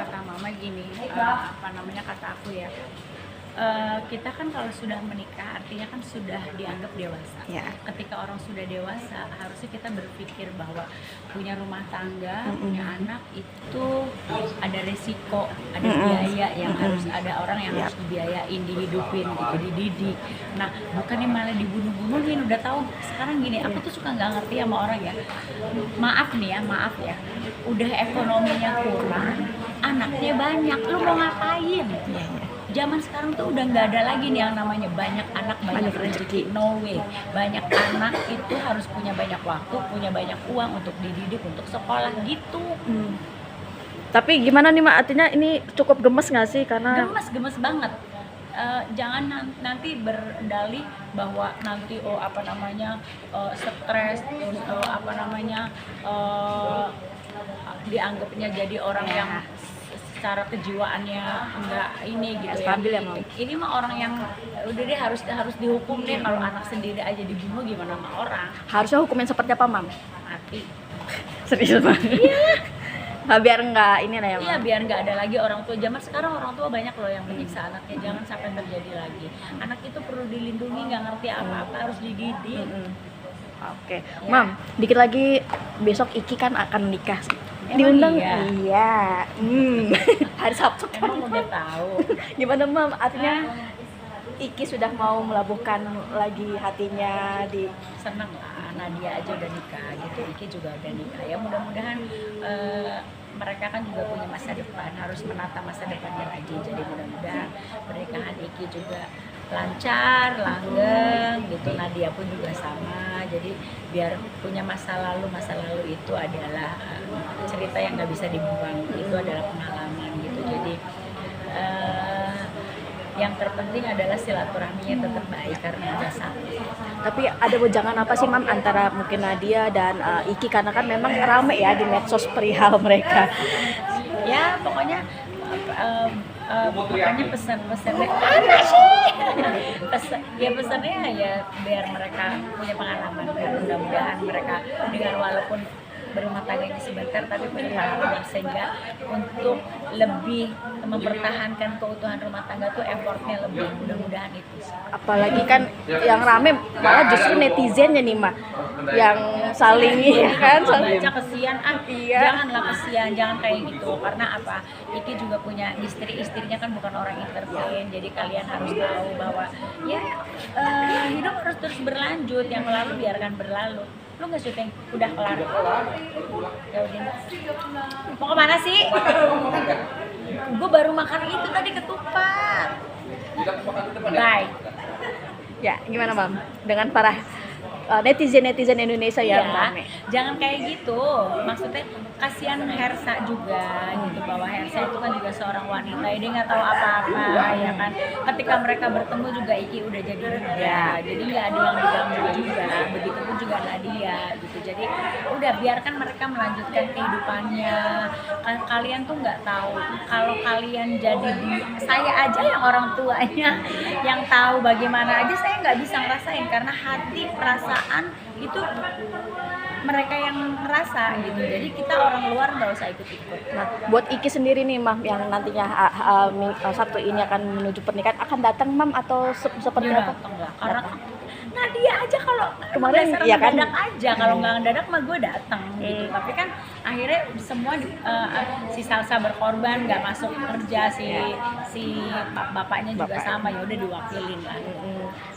kata mama gini, kata aku ya, kita kan kalau sudah menikah artinya kan sudah dianggap dewasa. Ya. Ketika orang sudah dewasa harusnya kita berpikir bahwa punya rumah tangga, punya anak itu ada resiko, ada biaya yang harus ada orang yang harus dibiayain, dihidupin, gitu, dididik. Nah, bukannya malah dibunuh-bunuhin. Udah tahu sekarang gini, aku tuh suka nggak ngerti sama orang ya. Maaf ya, udah ekonominya kurang, anaknya banyak, lu mau ngapain? Zaman sekarang tuh udah nggak ada lagi nih yang namanya banyak anak banyak rezeki, no way. Banyak anak itu harus punya banyak waktu, punya banyak uang untuk dididik, untuk sekolah gitu. Tapi gimana nih Mak, artinya ini cukup gemes nggak sih? Karena gemes banget. Jangan nanti berdalih bahwa nanti stres, terus dianggapnya jadi orang yang secara kejiwaannya enggak ini gitu ya. Stabil ya, Mam. Ini mah orang yang udah deh harus dihukum deh. Kalau anak sendiri aja dibunuh gimana sama orang? harusnya hukuman seperti apa Mam? Mati. Serius Mam? Iya. Nah, biar nggak ini lah ya Mam. Iya, biar nggak ada lagi orang tua. Zaman sekarang orang tua banyak loh yang menyiksa anaknya. Jangan sampai terjadi lagi. Anak itu perlu dilindungi, nggak ngerti apa-apa, harus dididik. Oke, Ya. Mam, dikit lagi besok Iki kan akan nikah. Emang Diundang? iya? Iya. Hari Sabtu kan. Emang udah tahu. Gimana Mam? Artinya Iki sudah mau melabuhkan lagi hatinya di Seneng lah, Nadia aja udah nikah gitu, Iki juga udah nikah. Ya mudah-mudahan mereka kan juga punya masa depan, harus menata masa depannya lagi. Jadi mudah-mudahan pernikahan Iki juga lancar, langgeng gitu. Nadia pun juga sama. Jadi biar punya masa lalu itu adalah cerita yang nggak bisa dibuang. Itu adalah pengalaman gitu. Jadi yang terpenting adalah silaturahminya tetap baik karena udah satu. Tapi ada wejangan apa sih Mam antara mungkin Nadia dan Iki, karena kan memang rame ya di medsos perihal mereka. Ya pokoknya pesannya apa sih? Pesannya ya biar mereka punya pengalaman, dan mudah-mudahan mereka dengan walaupun berumah tangganya sebentar tapi punya pengalaman, sehingga untuk lebih mempertahankan keutuhan rumah tangga tuh effortnya lebih, mudah-mudahan itu sih. Apalagi kan yang rame malah justru netizennya nih Mak, yang saling kan Baca kesian, Iya. janganlah kesian, jangan kayak gitu. Karena apa? Iki juga punya istrinya kan bukan orang entertain, jadi kalian harus tahu bahwa ya hidup harus terus berlanjut, yang lalu biarkan berlalu. Lu nggak syuting, udah kelar. Ya udah. Mau kemana sih? Gue baru makan itu tadi, ketupat. Bye. Ya, gimana Mam? Dengan para netizen Indonesia yang Iya, rame. jangan kayak gitu. Maksudnya kasihan Hersa juga gitu, bahwa Hersa itu kan juga seorang wanita, dia nggak tahu apa-apa ya kan. Ketika mereka bertemu juga Iki udah jadi muda, jadi nggak ada yang diganggu juga. Begitupun juga Nadia gitu. Jadi udah biarkan mereka melanjutkan kehidupannya. Kalian tuh nggak tahu kalau kalian jadi saya aja yang orang tuanya yang tahu bagaimana aja saya nggak bisa ngerasain, karena hati perasaan itu mereka yang ngerasa gitu. Jadi kita orang luar nggak usah ikut-ikut. Nah, buat Iki sendiri nih Mam, yang nantinya Sabtu ini akan menuju pernikahan, akan datang Mam atau seperti Dia apa? datang lah, karena Nadia aja kalau Kemarin, dasar iya kan? mendadak aja, kalau nggak mendadak mah gue datang gitu. Tapi kan akhirnya semua si Salsa berkorban, nggak masuk kerja, si bapaknya juga sama, ya udah diwakilin lah.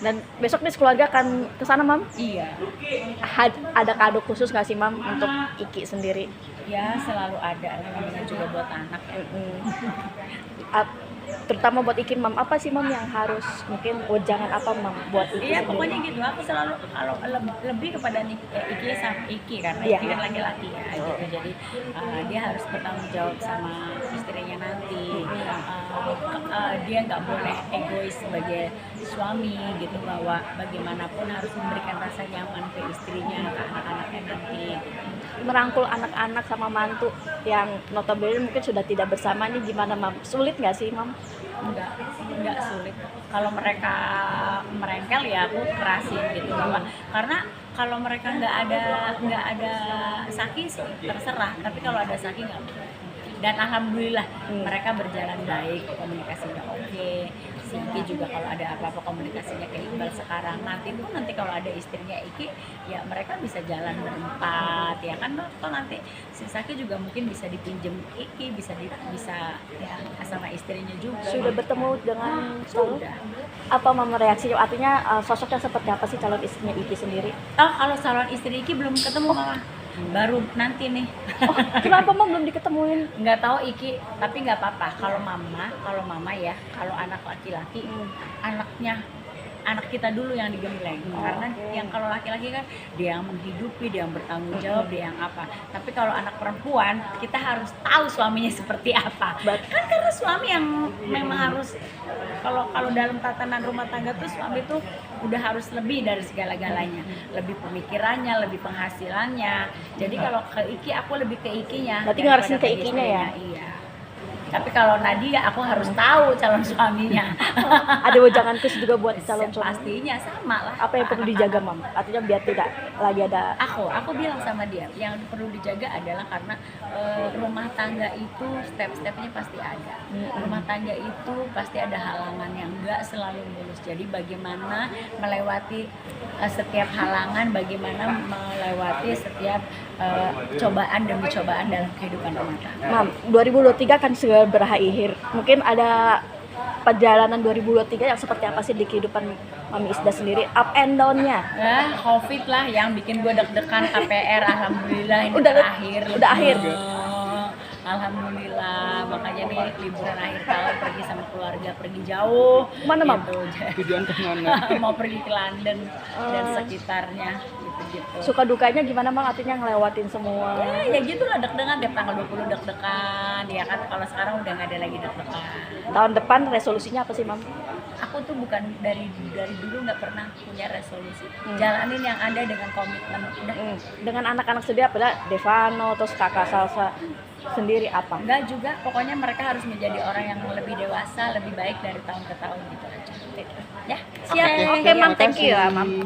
Dan besok nih keluarga akan ke sana Mam. Iya. Ada kado khusus nggak sih Mam untuk Iki sendiri? Ya selalu ada, namanya juga buat anak ya. Terutama buat Iki Mam, apa sih Mam yang harus mungkin jangan apa Mam buat Iki Iya sendiri? pokoknya gitu, aku selalu kalau lebih kepada Iki sama Iki, karena Iya. Iki kan laki-laki ya gitu. Jadi dia harus bertanggung jawab sama istrinya nanti. Dia nggak boleh egois sebagai suami gitu, bahwa bagaimanapun harus memberikan rasa nyaman ke istrinya, ke anak-anaknya nanti. Merangkul anak-anak sama mantu yang notabene mungkin sudah tidak bersama, nih gimana Mam? Sulit nggak sih Mam? Enggak sulit. Kalau mereka merengkel ya aku kerasin gitu, bahwa karena kalau mereka nggak ada Saki sih terserah, tapi kalau ada Saki nggak boleh. dan alhamdulillah mereka berjalan baik, komunikasinya oke. Si Iki juga kalau ada apa-apa komunikasinya ke Iqbal sekarang, nanti kalau ada istrinya Iki ya mereka bisa jalan berempat ya kan, atau nanti si Saki juga mungkin bisa dipinjem Iki, bisa ya sama istrinya juga. Sudah bertemu dengan Sudah. apa mama reaksinya, artinya sosoknya seperti apa sih calon istrinya Iki sendiri? Kalau calon istri Iki belum ketemu mama, baru nanti nih. Oh, kenapa mama belum diketemuin? Nggak tahu Iki, tapi nggak apa-apa. Kalau mama ya, kalau anak laki-laki, anak kita dulu yang digembleng. Karena yang kalau laki-laki kan dia yang menghidupi, dia yang bertanggung jawab, dia yang apa. Tapi kalau anak perempuan, kita harus tahu suaminya seperti apa. Kan karena suami yang memang harus, kalau dalam tatanan rumah tangga tuh suami tuh udah harus lebih dari segala-galanya, lebih pemikirannya, lebih penghasilannya. Jadi kalau ke Iki, aku lebih ke Ikinya. Berarti ngarasin ke Ikinya ya? Iya. Tapi kalau Nadia, aku harus tahu calon suaminya. Ada wejangan khusus juga buat calon suami? Pastinya sama lah. Apa yang perlu dijaga, Mam? Artinya biar tidak lagi ada... Aku bilang sama dia, yang perlu dijaga adalah karena rumah tangga itu step-stepnya pasti ada. Rumah tangga itu pasti ada halangan yang enggak selalu mulus. Jadi bagaimana melewati setiap halangan, bagaimana melewati setiap cobaan demi cobaan dalam kehidupan rumah tangga. Mam, 2023 kan segera berakhir. Mungkin ada perjalanan 2023 yang seperti apa sih di kehidupan Mami Isda sendiri, up and down-nya? Covid lah yang bikin gue deg-degan. KPR alhamdulillah ini Udah akhir. Alhamdulillah, makanya nih liburan akhir tahun pergi sama keluarga, pergi jauh. Mana, Mam? Tujuan ke mana? Mau pergi ke London dan sekitarnya gitu. Suka dukanya gimana, Bang? Artinya ngelewatin semua. Ya gitulah, deg-degan tiap tanggal 20 deg-degan. Ya kan kalau sekarang udah nggak ada lagi deg-degan. Tahun depan resolusinya apa sih, Mam? Aku tuh bukan dari dulu nggak pernah punya resolusi. Jalanin yang ada dengan komitmen. Udah. Dengan anak-anak sendiri apa? Devano, terus kakak Salsa sendiri apa? Enggak juga, pokoknya mereka harus menjadi orang yang lebih dewasa, lebih baik dari tahun ke tahun gitu aja. Ya, siap. Oke, Mam, thank you ya, Mam.